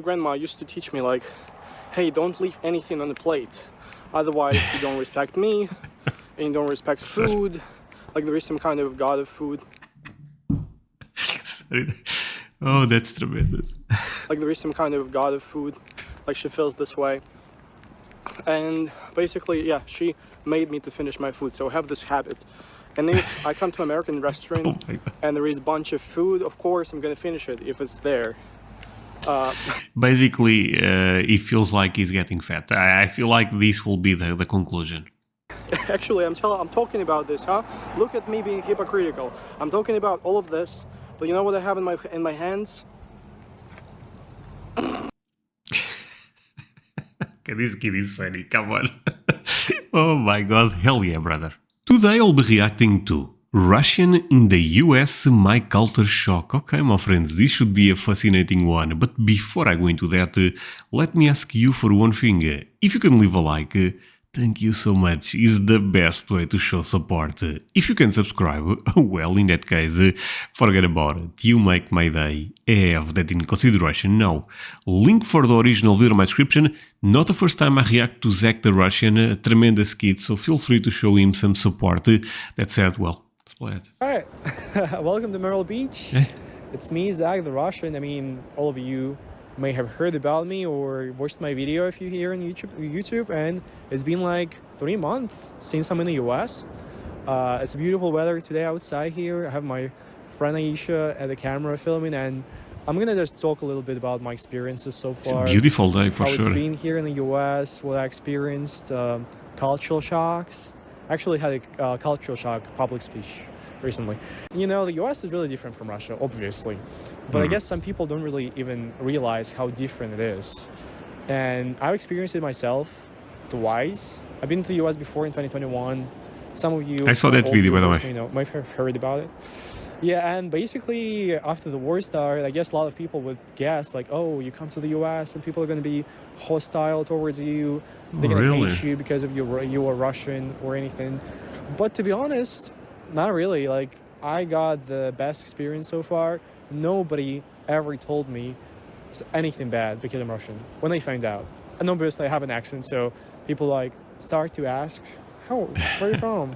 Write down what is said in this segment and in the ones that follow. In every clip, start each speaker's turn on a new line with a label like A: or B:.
A: Grandma used to teach me like, hey, don't leave anything on the plate. Otherwise, you don't respect me, and you don't respect food. Like there is some kind of god of food.
B: Sorry. Oh, that's tremendous.
A: Like there is some kind of god of food. Like she feels this way. And basically, yeah, she made me to finish my food. So I have this habit. And if I come to an American restaurant
B: Oh my God.
A: and there is a bunch of food, of course I'm gonna finish it if it's there.
B: Basically, he feels like he's getting fat. I feel like this will be the conclusion.
A: Actually, I'm talking about this, huh? Look at me being hypocritical. I'm talking about all of this, but you know what I have in my hands?
B: Okay, this kid is funny. Come on. Oh my God. Hell yeah, brother. Today I'll be reacting to Russian in the US, my culture shock. Okay, my friends, this should be a fascinating one. But before I go into that, let me ask you for one thing. If you can leave a like, thank you so much. It's the best way to show support. If you can subscribe, well, in that case, forget about it. You make my day. Have that in consideration now. Link for the original video in my description. Not the first time I react to Zach the Russian, a tremendous kid, so feel free to show him some support. That said, well, let's play it.
A: Alright, welcome to Myrtle Beach. It's me, Zach the Russian. I mean, all of you may have heard about me or watched my video if you're here on YouTube, and it's been like 3 months since I'm in the US. It's beautiful weather today outside here. I have my friend Aisha at the camera filming, and I'm gonna just talk a little bit about my experiences so far.
B: It's a beautiful day for
A: how
B: sure.
A: It's been here in the US, what I experienced, cultural shocks. Actually had a cultural shock public speech recently. You know, the US is really different from Russia, obviously. But I guess some people don't really even realize how different it is. And I've experienced it myself twice. I've been to the US before in 2021. Some of you...
B: I saw that video, by the way.
A: You know, might have heard about it. Yeah, and basically, after the war started, I guess a lot of people would guess, like, oh, you come to the US and people are going to be hostile towards you. They're going to hate you because of you are Russian or anything. But to be honest, not really. Like, I got the best experience so far. Nobody ever told me anything bad because I'm Russian when they find out. And obviously I have an accent, so people like start to ask, where are you from?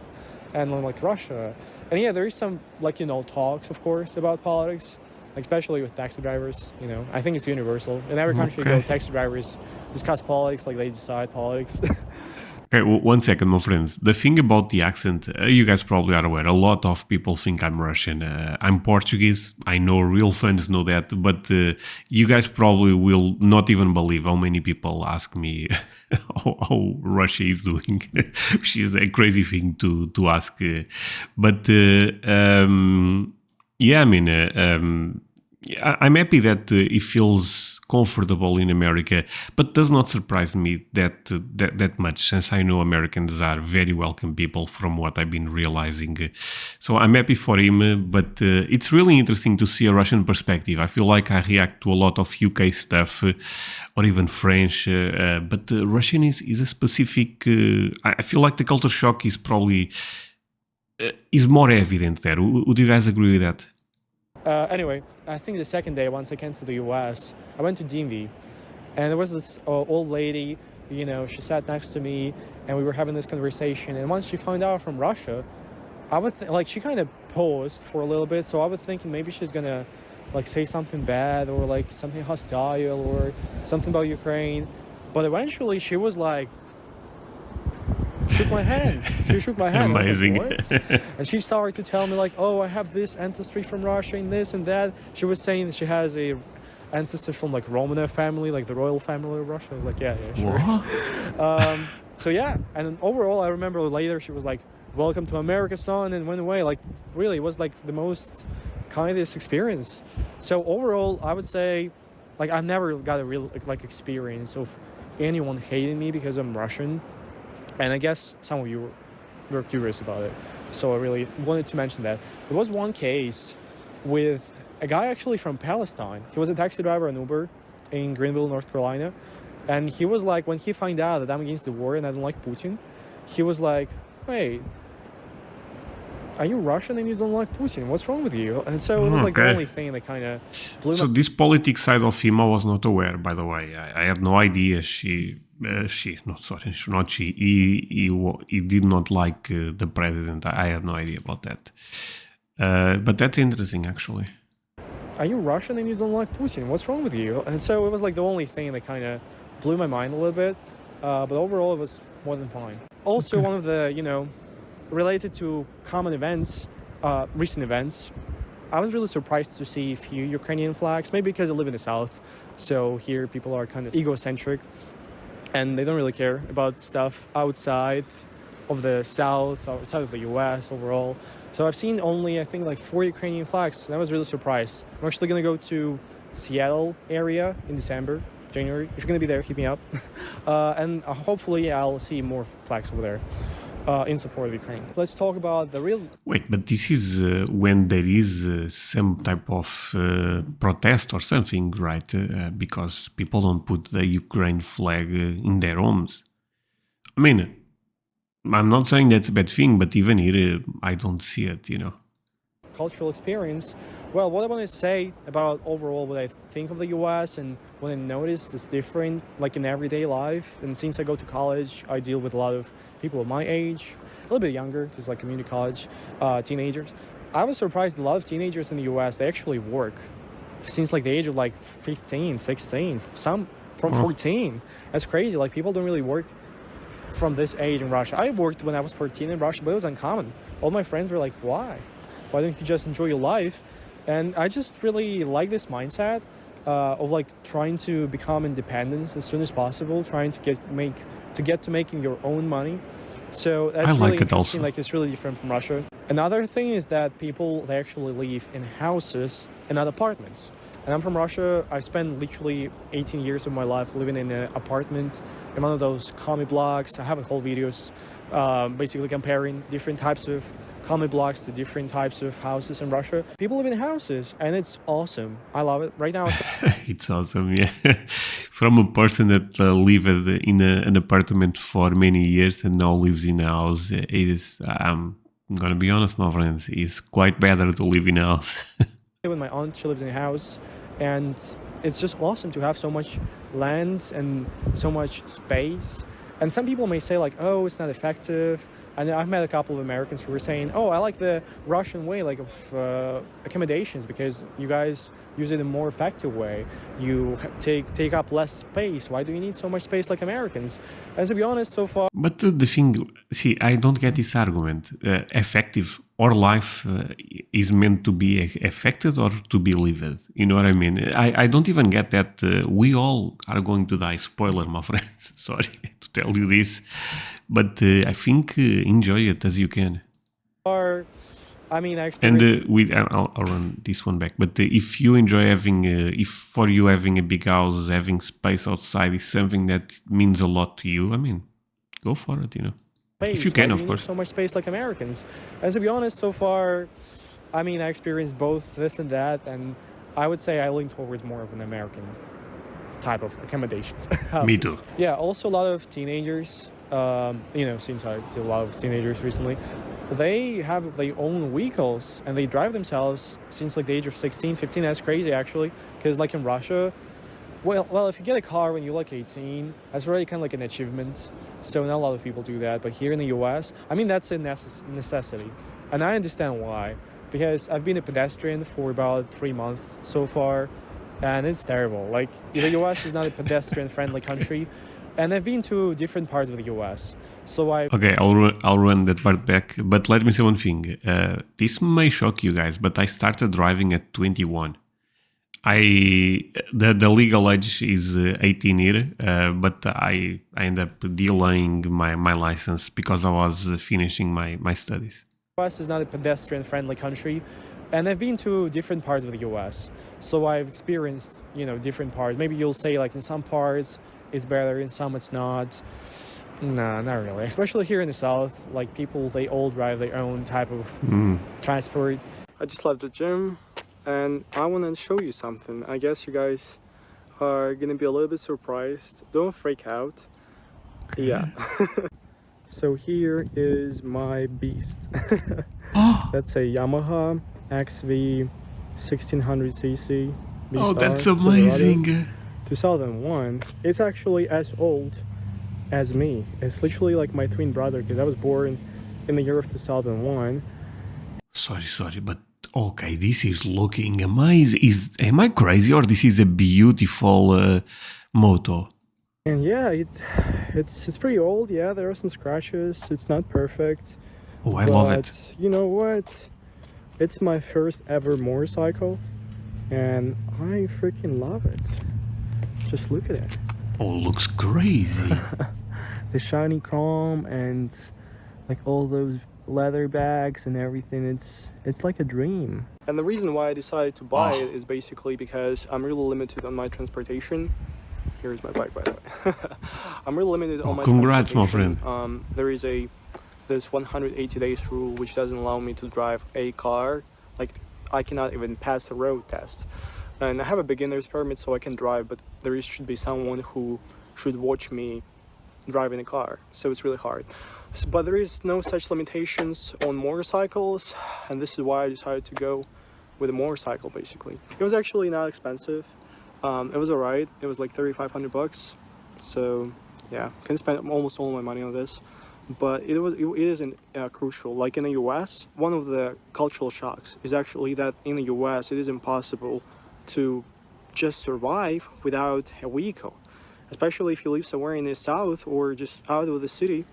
A: And I'm like, Russia. And yeah, there is some, like, you know, talks, of course, about politics, like, especially with taxi drivers. You know, I think it's universal. In every country you go, taxi drivers discuss politics, like they decide politics.
B: Okay, well, 1 second, my friends. The thing about the accent, you guys probably are aware, a lot of people think I'm Russian. I'm Portuguese. I know real fans know that, but you guys probably will not even believe how many people ask me how Russia is doing, which is a crazy thing to ask. But yeah, I mean, I'm happy that it feels comfortable in America, but does not surprise me that much, since I know Americans are very welcome people from what I've been realizing. So I'm happy for him, but it's really interesting to see a Russian perspective. I feel like I react to a lot of UK stuff or even French, but Russian is a specific... I feel like the culture shock is probably is more evident there. Would you guys agree with that?
A: Anyway, I think the second day, once I came to the US, I went to DMV, and there was this old lady, you know, she sat next to me, and we were having this conversation, and once she found out from Russia, I would like, she kind of paused for a little bit, so I was thinking maybe she's gonna, like, say something bad, or, like, something hostile, or something about Ukraine, but eventually she was like, shook my hand. She shook my hand.
B: Amazing.
A: I was like, what? And she started to tell me, like, oh, I have this ancestry from Russia and this and that. She was saying that she has a ancestor from, like, Romanov family, like the royal family of Russia. I was like, yeah, sure.
B: What?
A: So yeah, and then overall, I remember later she was like, welcome to America, son, and went away. Like, really, it was like the most kindest experience. So overall, I would say, like, I've never got a real, like, experience of anyone hating me because I'm Russian. And I guess some of you were curious about it, so I really wanted to mention that. There was one case with a guy actually from Palestine. He was a taxi driver on Uber in Greenville, North Carolina. And he was like, when he found out that I'm against the war and I don't like Putin, he was like, wait, Are you Russian and you don't like Putin? What's wrong with you? And so it was like the only thing that kind of blew
B: So this politics side of him, I was not aware. By the way, I had no idea. He did not like the president. I had no idea about that. But that's interesting, actually.
A: Are you Russian and you don't like Putin? What's wrong with you? And so it was like the only thing that kind of blew my mind a little bit. But overall, it was more than fine. Also, one of the, related to common events, recent events, I was really surprised to see a few Ukrainian flags, maybe because I live in the South. So here people are kind of egocentric and they don't really care about stuff outside of the South, outside of the US overall. So I've seen only, I think, like 4 Ukrainian flags, and I was really surprised. I'm actually going to go to Seattle area in December, January. If you're going to be there, hit me up. And hopefully I'll see more flags over there in support of Ukraine. Let's talk about the real...
B: Wait, but this is when there is some type of protest or something, right? Because people don't put the Ukraine flag in their homes. I mean, I'm not saying that's a bad thing, but even here, I don't see it,
A: Cultural experience. Well, what I want to say about overall what I think of the US and what I noticed is different, like in everyday life. And since I go to college, I deal with a lot of people of my age, a little bit younger, because like community college, teenagers. I was surprised a lot of teenagers in the US, they actually work since like the age of like 15, 16, some from 14. That's crazy. Like people don't really work from this age in Russia. I worked when I was 14 in Russia, but it was uncommon. All my friends were like, why? Why don't you just enjoy your life? And I just really like this mindset of like trying to become independent as soon as possible, trying to get to making your own money. So that's really interesting. Like it's really different from Russia. Another thing is that people, they actually live in houses and not apartments. And I'm from Russia. I spent literally 18 years of my life living in an apartment in one of those commie blocks. I have a whole videos basically comparing different types of commie blocks to different types of houses in Russia. People live in houses and it's awesome. I love it. Right now
B: it's awesome, yeah. From a person that lived in an apartment for many years and now lives in a house, I'm gonna be honest, my friends, it's quite better to live in a house.
A: When my aunt, she lives in a house, and it's just awesome to have so much land and so much space. And some people may say like, oh, it's not effective. And I've met a couple of Americans who were saying, oh, I like the Russian way, like of accommodations, because you guys use it in a more effective way. You take up less space. Why do you need so much space like Americans? And to be honest, so far...
B: But the thing, see, I don't get this argument. Effective or life is meant to be affected or to be lived. You know what I mean? I don't even get that we all are going to die. Spoiler, my friends. Sorry to tell you this. But I think enjoy it as you can.
A: I mean, and
B: I'll run this one back. But if you enjoy having, if for you having a big house, having space outside is something that means a lot to you, I mean, go for it, If you can, of course.
A: So much space like Americans. And to be honest, so far, I mean, I experienced both this and that, and I would say I lean towards more of an American type of accommodations.
B: Me too.
A: Yeah, also a lot of teenagers, since I do a lot of teenagers recently, they have their own vehicles and they drive themselves since like the age of 16, 15. That's crazy actually, because like in Russia, well, if you get a car when you're like 18, that's already kind of like an achievement. So not a lot of people do that. But here in the US, I mean, that's a necessity. And I understand why. Because I've been a pedestrian for about 3 months so far. And it's terrible. Like, the US is not a pedestrian-friendly country. And I've been to different parts of the US. So
B: Okay, I'll run that part back. But let me say one thing. This may shock you guys, but I started driving at 21. The legal age is 18 here, but I end up delaying my license because I was finishing my studies.
A: The US is not a pedestrian-friendly country, and I've been to different parts of the US, so I've experienced, different parts. Maybe you'll say like in some parts it's better, in some it's not. Nah, not really. Especially here in the South, like people, they all drive their own type of transport. I just left the gym. And I want to show you something. I guess you guys are going to be a little bit surprised. Don't freak out. Okay. Yeah. So here is my beast. That's a Yamaha XV 1600cc
B: Oh,
A: V-Star
B: that's
A: Silverado,
B: amazing.
A: 2001. It's actually as old as me. It's literally like my twin brother because I was born in the year of 2001.
B: Sorry, but okay, this is looking amazing. Am I crazy or this is a beautiful moto?
A: And yeah, it's pretty old. Yeah, there are some scratches. It's not perfect.
B: Oh, I love it.
A: But you know what? It's my first ever motorcycle, and I freaking love it. Just look at it.
B: Oh, looks crazy.
A: The shiny chrome and like all those leather bags and everything. It's like a dream. And the reason why I decided to buy it is basically because I'm really limited on my transportation. Here's my bike, by the way. I'm really limited on my
B: Congrats, my friend.
A: There is this 180 days rule which doesn't allow me to drive a car. Like I cannot even pass the road test. And I have a beginner's permit so I can drive, but there should be someone who should watch me driving a car. So it's really hard. But there is no such limitations on motorcycles, and this is why I decided to go with a motorcycle basically. It was actually not expensive. It was alright. It was like 3,500 bucks. So yeah, can spend almost all my money on this. But it isn't crucial. Like in the US, one of the cultural shocks is actually that in the US it is impossible to just survive without a vehicle, especially if you live somewhere in the south or just out of the city,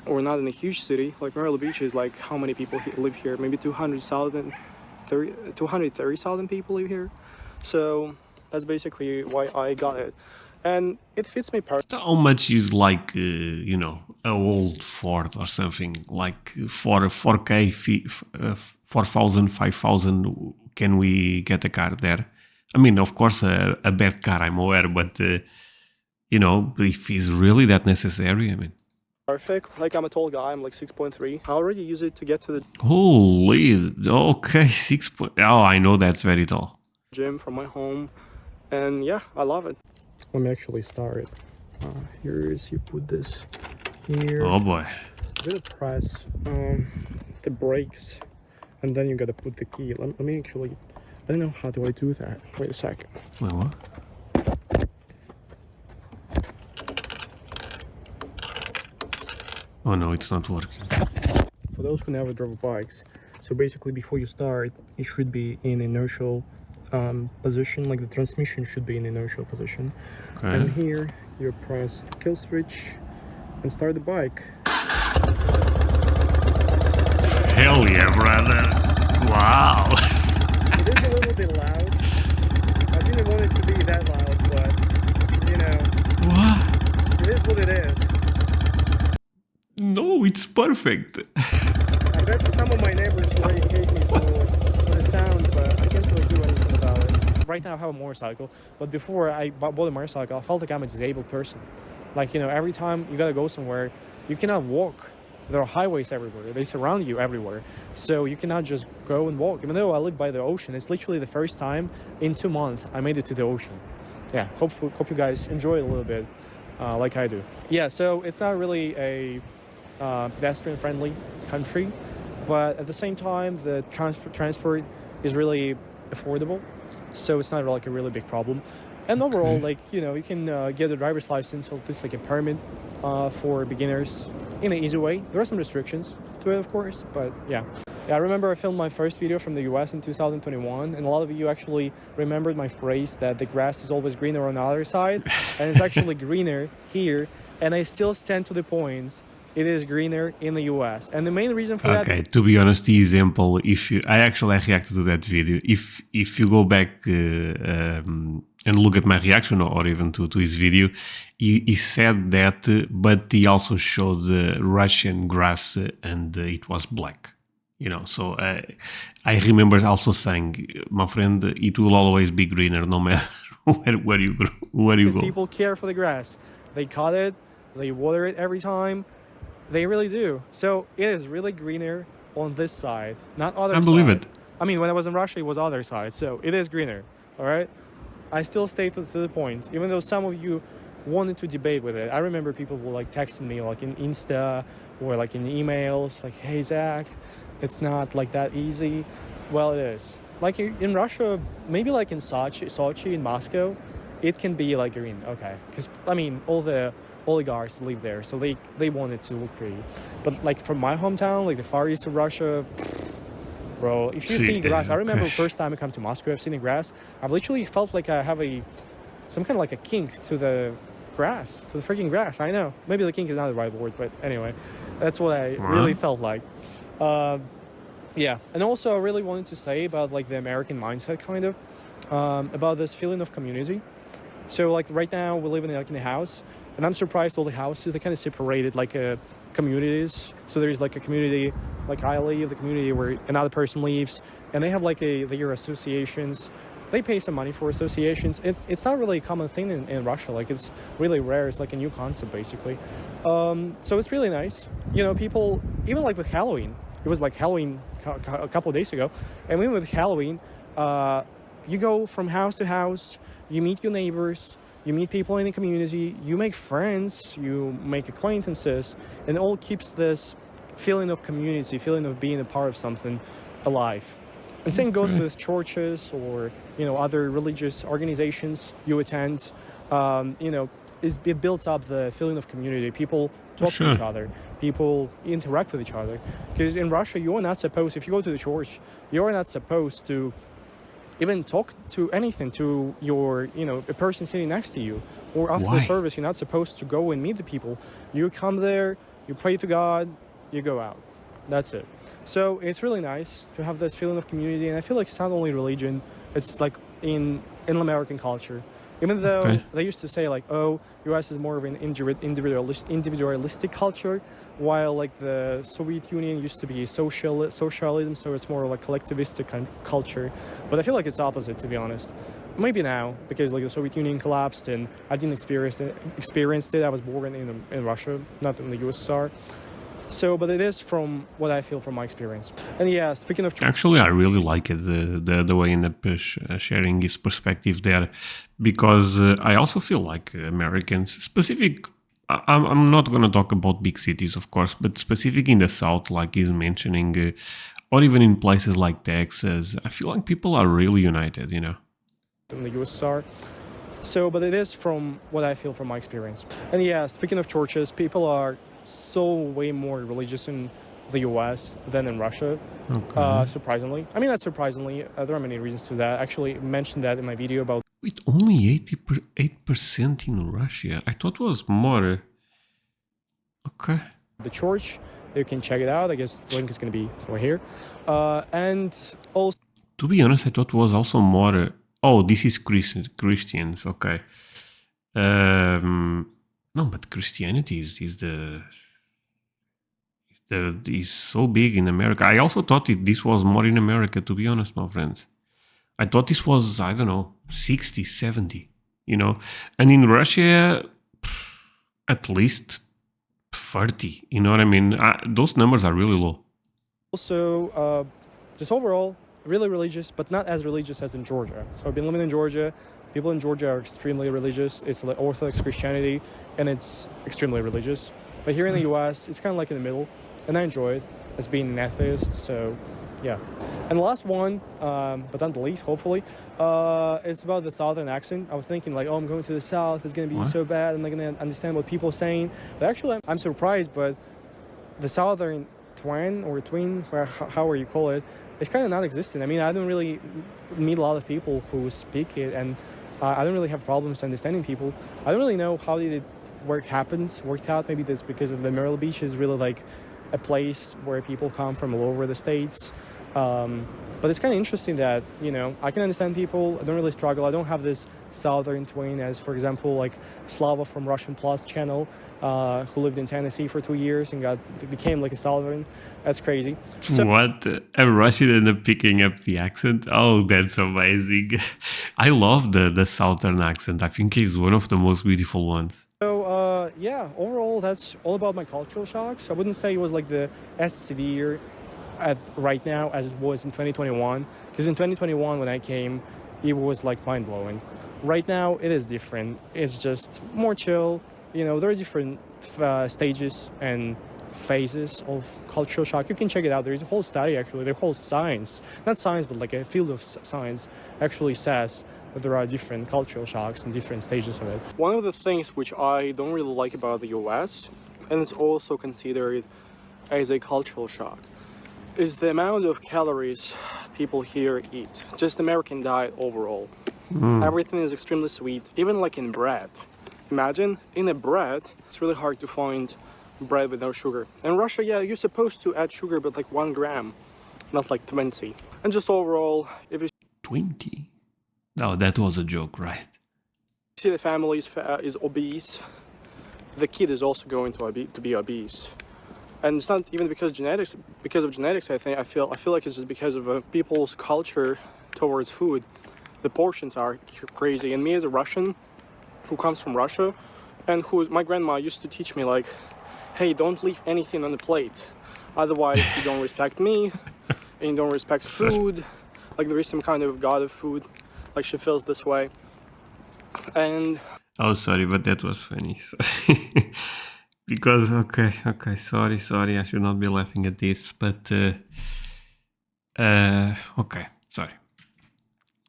A: or not in a huge city. Like Myrtle Beach is like, how many people live here? Maybe 230,000 people live here. So that's basically why I got it, and it fits me perfectly.
B: How much is like, you know, a old Ford or something? Like for 4K, 4,000, 5,000, can we get a car there? I mean, of course, a bad car, I'm aware, but, you know, if it's really that necessary, I mean.
A: Perfect. Like I'm a tall guy, I'm like 6.3. I already use it to get to the
B: Holy, okay, 6 point. Oh, I know that's very tall.
A: gym from my home, and yeah, I love it. Let me actually start. Here's, you put this here.
B: Oh boy.
A: You gotta press the brakes, and then you gotta put the key. Let me actually, I don't know how do I do that. Wait a second.
B: Wait, what? Oh no, it's not working.
A: For those who never drove bikes, so basically before you start, it should be in inertial position, like the transmission should be in inertial position.
B: Okay.
A: And here you press the kill switch and start the bike.
B: Hell yeah, brother. Wow.
A: It is a little bit loud. I didn't want it to be that loud, but you know,
B: What?
A: it is what it is.
B: No, it's perfect.
A: I bet some of my neighbors already hate me for the sound, but I can't really do anything about it. Right now I have a motorcycle, but before I bought a motorcycle, I felt like I'm a disabled person. Like, you know, every time you gotta go somewhere, you cannot walk. There are highways everywhere. They surround you everywhere. So you cannot just go and walk. Even though I live by the ocean, it's literally the first time in 2 months I made it to the ocean. Yeah, hope you guys enjoy it a little bit, like I do. Yeah, so it's not really a pedestrian-friendly country, but at the same time, the transport is really affordable, so it's not like a really big problem. And overall, like, you know, you can get a driver's license, or at least like a permit for beginners in an easy way. There are some restrictions to it, of course, but yeah. Yeah, I remember I filmed my first video from the US in 2021, and a lot of you actually remembered my phrase that the grass is always greener on the other side, and it's actually greener here, and I still stand to the point. It is greener in the US. And the main reason for that...
B: Okay, to be honest, the example, I reacted to that video. If you go back and look at my reaction, or even to his video, he said that, but he also showed the Russian grass and it was black. You know, so I remember also saying, my friend, it will always be greener no matter where you go.
A: People care for the grass. They cut it, they water it every time. They really do. So it is really greener on this side, not other side.
B: I believe it.
A: I mean, when I was in Russia, it was other side. So it is greener. All right. I still stay to the point, even though some of you wanted to debate with it. I remember people were like texting me like in Insta or like in emails, like, hey, Zach, it's not like that easy. Well, it is. Like in Russia, maybe like in Sochi, in Moscow, it can be like green, okay. Because I mean, all the oligarchs live there, so they want it to look pretty. But like from my hometown, like the far east of Russia, bro, if you see grass, I remember the first time I come to Moscow, I've seen the grass. I've literally felt like I have some kind of like a kink to the grass, to the freaking grass. I know, maybe the kink is not the right word, but anyway, that's what I really felt like. Yeah, and also I really wanted to say about like the American mindset, kind of, about this feeling of community. So like right now we live in a house, and I'm surprised all the houses, they kind of separated like communities. So there's like a community, like I live, the community where another person lives, and they have like their associations. They pay some money for associations. It's not really a common thing in Russia. Like it's really rare. It's like a new concept basically. So it's really nice. You know, people, even like with Halloween, it was like Halloween a couple of days ago, and even with Halloween, you go from house to house, you meet your neighbors, you meet people in the community, you make friends, you make acquaintances, and it all keeps this feeling of community, feeling of being a part of something alive. And same goes with churches or, you know, other religious organizations you attend. You know, it builds up the feeling of community. People talk to each other. People interact with each other. Because in Russia, you are not supposed, if you go to the church, you are not supposed to even talk to anything to your, you know, a person sitting next to you. Or after the service, you're not supposed to go and meet the people. You come there, you pray to God, you go out. That's it. So it's really nice to have this feeling of community, and I feel like it's not only religion, it's like in American culture. Even though they used to say like, oh, US is more of an individualistic culture, while like the Soviet Union used to be socialism, so it's more like collectivistic culture. But I feel like it's opposite, to be honest. Maybe now, because like the Soviet Union collapsed and I didn't experience it. I was born in Russia, not in the USSR. So, but it is from what I feel from my experience. And yeah, speaking of...
B: Actually, I really like it, the way Nepesh sharing his perspective there, because I also feel like Americans, specific... I'm not going to talk about big cities, of course, but specific in the South, like he's mentioning, or even in places like Texas, I feel like people are really united, you know?
A: In the USSR. So, but it is from what I feel from my experience. And yeah, speaking of churches, people are so way more religious in the US than in Russia, surprisingly. I mean, not surprisingly, there are many reasons to that. I actually mentioned that in my video about...
B: Wait, only 88% in Russia? I thought it was more. Okay.
A: The church, you can check it out. I guess the link is going to be somewhere here. And also...
B: To be honest, I thought it was also more... Oh, this is Christians, okay. No, but Christianity is so big in America. I also thought this was more in America, to be honest, my friends. I thought this was, I don't know, 60, 70, you know. And in Russia, at least 30, you know what I mean? Those numbers are really low.
A: Also, just overall, really religious, but not as religious as in Georgia. So I've been living in Georgia. People in Georgia are extremely religious. It's like Orthodox Christianity, and it's extremely religious. But here in the US, it's kind of like in the middle, and I enjoy it as being an atheist, so yeah. And the last one, but not the least, hopefully, it's about the Southern accent. I was thinking like, oh, I'm going to the South, it's going to be so bad, I'm not going to understand what people are saying. But actually, I'm surprised, but the Southern twang, or twin, however you call it, it's kind of non-existent. I mean, I don't really meet a lot of people who speak it, and I don't really have problems understanding people. I don't really know how did it worked out. Maybe that's because of the Myrtle Beach is really like a place where people come from all over the states. But it's kind of interesting that, you know, I can understand people. I don't really struggle. I don't have this Southern twin as, for example, like Slava from Russian Plus channel, who lived in Tennessee for 2 years and became like a Southern. That's crazy. So,
B: what? A Russian ended up picking up the accent? Oh, that's amazing. I love the Southern accent. I think it's one of the most beautiful ones.
A: So, yeah, overall, that's all about my cultural shocks. I wouldn't say it was like as severe right now as it was in 2021. Because in 2021, when I came, it was like mind-blowing. Right now, it is different. It's just more chill. You know, there are different stages and phases of cultural shock. You can check it out. There is a whole study, actually, the whole science, not science, but like a field of science actually says that there are different cultural shocks and different stages of it. One of the things which I don't really like about the US, and it's also considered as a cultural shock, is the amount of calories people here eat. Just American diet overall. Everything is extremely sweet, even like in bread. Imagine, in a bread, it's really hard to find bread with no sugar. In Russia, yeah, you're supposed to add sugar, but like 1 gram, not like 20. And just overall, if you
B: 20? No, that was a joke, right?
A: see the family is obese, the kid is also going to be obese. And it's not even because of genetics. I feel like it's just because of people's culture towards food. The portions are crazy. And me as a Russian who comes from Russia, and my grandma used to teach me like, hey, don't leave anything on the plate, otherwise you don't respect me and you don't respect food. Like there is some kind of god of food, like she feels this way. And
B: oh, sorry, but that was funny. Because okay, sorry, I should not be laughing at this, but okay, sorry.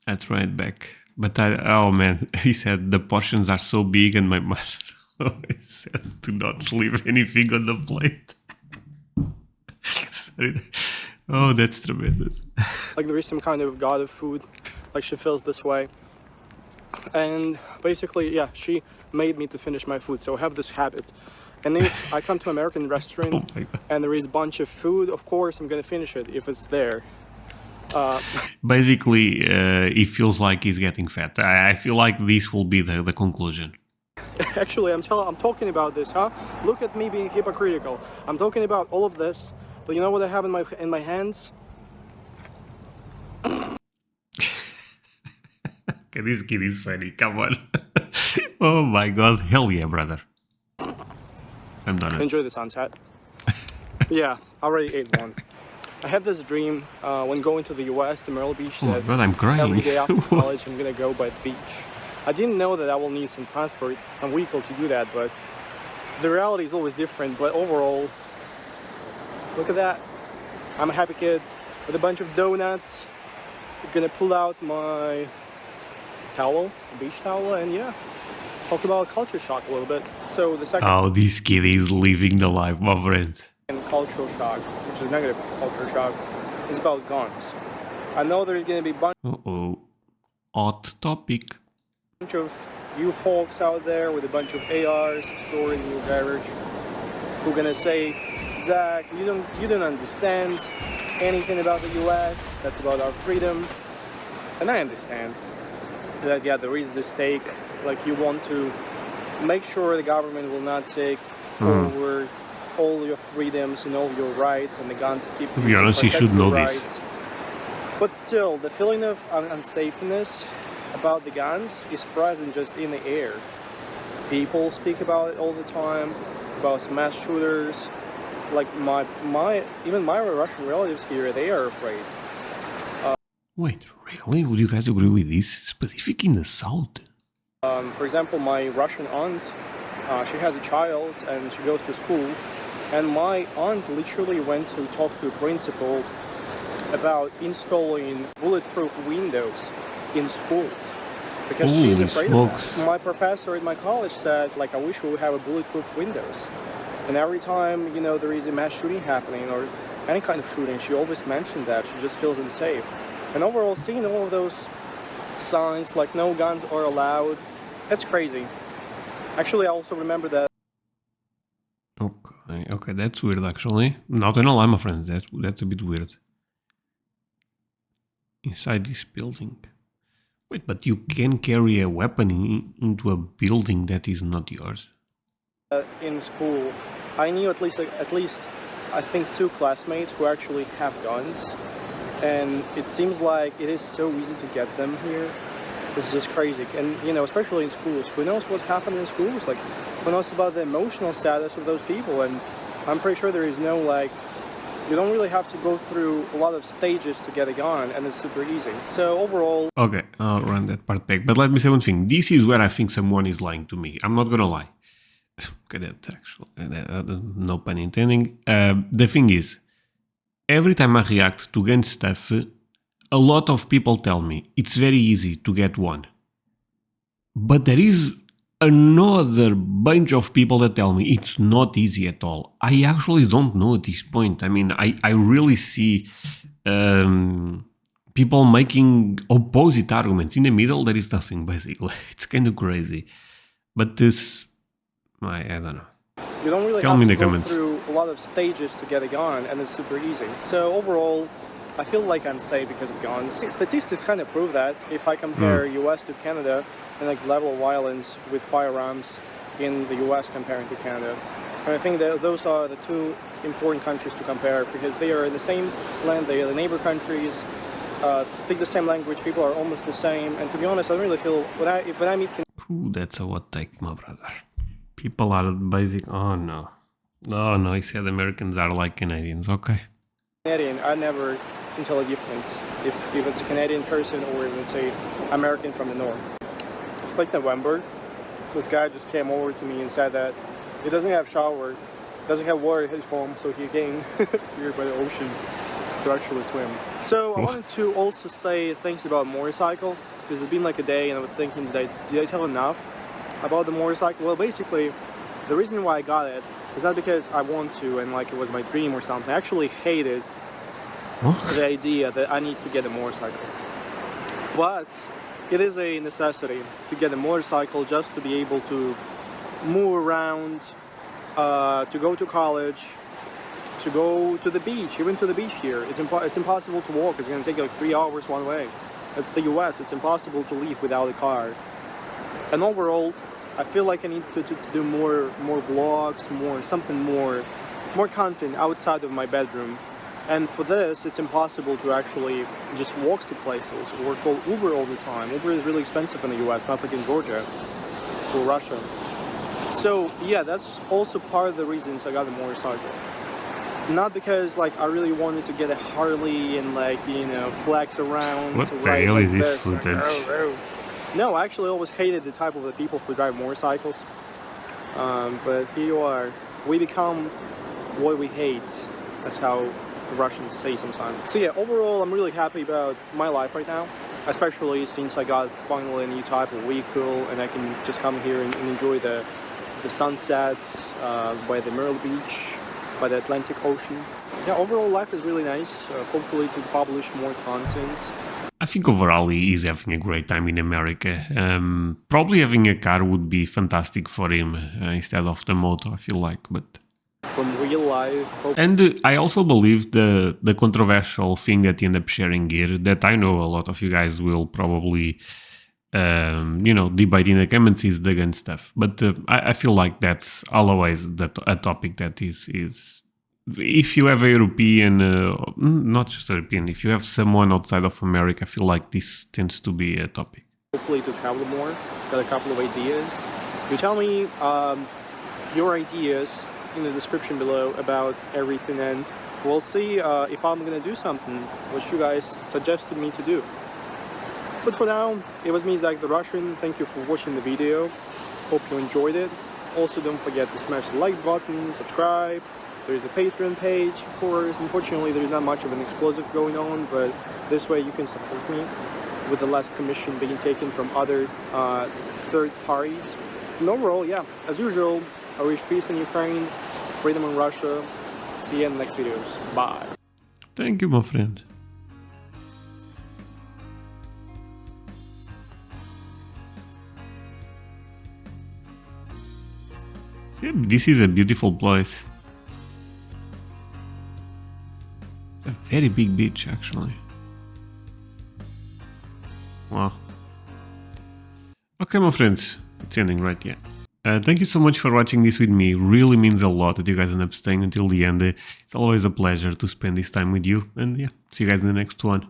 B: Let's try it back. But oh man, he said the portions are so big, and my mother always said to not leave anything on the plate. Sorry. Oh, that's tremendous.
A: Like there is some kind of god of food, like she feels this way. And basically, yeah, she made me to finish my food, so I have this habit. And if I come to an American restaurant and there is a bunch of food, of course I'm gonna finish it if it's there.
B: Basically, he feels like he's getting fat. I feel like this will be the conclusion.
A: Actually, I'm talking about this, huh? Look at me being hypocritical. I'm talking about all of this, but you know what I have in my hands?
B: Okay, this kid is funny. Come on. Oh my god, hell yeah, brother. I'm done.
A: Enjoy the sunset. Yeah, I already ate one. I had this dream when going to the US, to Myrtle Beach,
B: Oh
A: that
B: god, I'm crying.
A: every day after college I'm gonna go by the beach. I didn't know that I will need some transport, some vehicle to do that, but the reality is always different. But overall, look at that. I'm a happy kid with a bunch of donuts. I'm gonna pull out my towel, beach towel, and yeah, talk about culture shock a little bit. So the second
B: Oh, this kid is living the life, my friends.
A: cultural shock, which is negative culture shock, is about guns. I know there's gonna be a
B: Uh-oh. Hot topic.
A: bunch of you folks out there with a bunch of ARs stored in your garage who are gonna say, Zach, you don't understand anything about the US, that's about our freedom. And I understand that, yeah, there is this stake, like you want to make sure the government will not take over all your freedoms and all your rights, and the guns keep
B: To be honest, you
A: protect
B: should
A: your
B: know
A: rights.
B: this.
A: But still, the feeling of unsafeness about the guns is present just in the air. People speak about it all the time, about mass shooters. Like even my Russian relatives here, they are afraid.
B: Wait, really? Would you guys agree with this? Specific in the south?
A: For example, my Russian aunt, she has a child and she goes to school, and my aunt literally went to talk to a principal about installing bulletproof windows in schools because she's
B: Holy
A: afraid
B: smokes.
A: of that. My professor at my college said, like, I wish we would have a bulletproof windows. And every time, you know, there is a mass shooting happening or any kind of shooting, she always mentioned that she just feels unsafe. And overall, seeing all of those signs like no guns are allowed, that's crazy. Actually, I also remember that.
B: Okay, that's weird actually. Not gonna lie, my friends, that's a bit weird. Inside this building. Wait, but you can carry a weapon into a building that is not yours.
A: In school, I knew at least I think 2 classmates who actually have guns, and it seems like it is so easy to get them here. It's just crazy. And you know, especially in schools, who knows what's happening in schools? Like, who knows about the emotional status of those people? And I'm pretty sure there is no, like, you don't really have to go through a lot of stages to get a gun, and it's super easy. So overall,
B: Okay, I'll run that part back. But let me say one thing. This is where I think someone is lying to me. I'm not gonna lie. Okay, that actually, no pun intending. The thing is, every time I react to gun stuff, a lot of people tell me it's very easy to get one. But there is another bunch of people that tell me it's not easy at all. I actually don't know at this point. I mean, I really see people making opposite arguments. In the middle, there is nothing, basically. It's kind of crazy. But this, I don't know.
A: You don't really
B: Tell me
A: have
B: in
A: to
B: the
A: go
B: comments.
A: through a lot of stages to get a gun, and it's super easy. So overall, I feel like I'm safe because of guns. Statistics kind of prove that. If I compare US to Canada and like level of violence with firearms in the US comparing to Canada, and I think that those are the two important countries to compare because they are in the same land, they are the neighbor countries, speak the same language, people are almost the same, and to be honest, I don't really feel when I meet
B: Ooh, that's a hot take, my brother. People are basic. Oh no. Oh no, he said Americans are like Canadians. Okay.
A: Canadian, I never can tell a difference if it's a Canadian person or if it's a American from the north. It's like November. This guy just came over to me and said that he doesn't have shower, doesn't have water at his home, so he came here by the ocean to actually swim. So I wanted to also say things about motorcycle because it's been like a day and I was thinking, did I tell enough about the motorcycle? Well, basically, the reason why I got it is not because I want to and like it was my dream or something. I actually hated the idea that I need to get a motorcycle. But it is a necessity to get a motorcycle just to be able to move around, to go to college, to go to the beach, even to the beach here. It's impossible to walk. It's going to take like 3 hours one way. It's the US. It's impossible to leave without a car. And overall, I feel like I need to do more vlogs, more content outside of my bedroom. And for this, it's impossible to actually just walk to places or call Uber all the time. Uber is really expensive in the US, not like in Georgia or Russia. So yeah, that's also part of the reasons I got a motorcycle. Not because like I really wanted to get a Harley and like, you know, flex around.
B: What the hell is this footage?
A: No, I actually always hated the type of the people who drive motorcycles. But here you are. We become what we hate. That's how the Russians say sometimes. So yeah, overall, I'm really happy about my life right now. Especially since I got finally a new type of vehicle and I can just come here and enjoy the sunsets by the Myrtle Beach, by the Atlantic Ocean. Yeah, overall life is really nice. Hopefully to publish more content.
B: I think overall he is having a great time in America. Probably having a car would be fantastic for him instead of the moto, I feel like. But
A: from real life.
B: And I also believe the controversial thing that he ended up sharing here, that I know a lot of you guys will probably debate in the comments, is the gun stuff. But I feel like that's always a topic that is if you have a European, not just European, if you have someone outside of America, I feel like this tends to be a topic.
A: Hopefully to travel more. Got a couple of ideas. You tell me your ideas in the description below about everything, and we'll see if I'm gonna do something which you guys suggested me to do. But for now, it was me, Zach the Russian. Thank you for watching the video. Hope you enjoyed it. Also, don't forget to smash the like button, subscribe. There's a Patreon page, of course. Unfortunately, there's not much of an exclusive going on, but this way you can support me with the less commission being taken from other third parties. And overall, yeah, as usual, I wish peace in Ukraine, freedom in Russia. See you in the next videos. Bye.
B: Thank you, my friend. Yeah, this is a beautiful place. A very big beach, actually. Wow. Okay, my friends, it's ending right here. Thank you so much for watching this with me. Really means a lot that you guys end up staying until the end. It's always a pleasure to spend this time with you. And yeah, see you guys in the next one.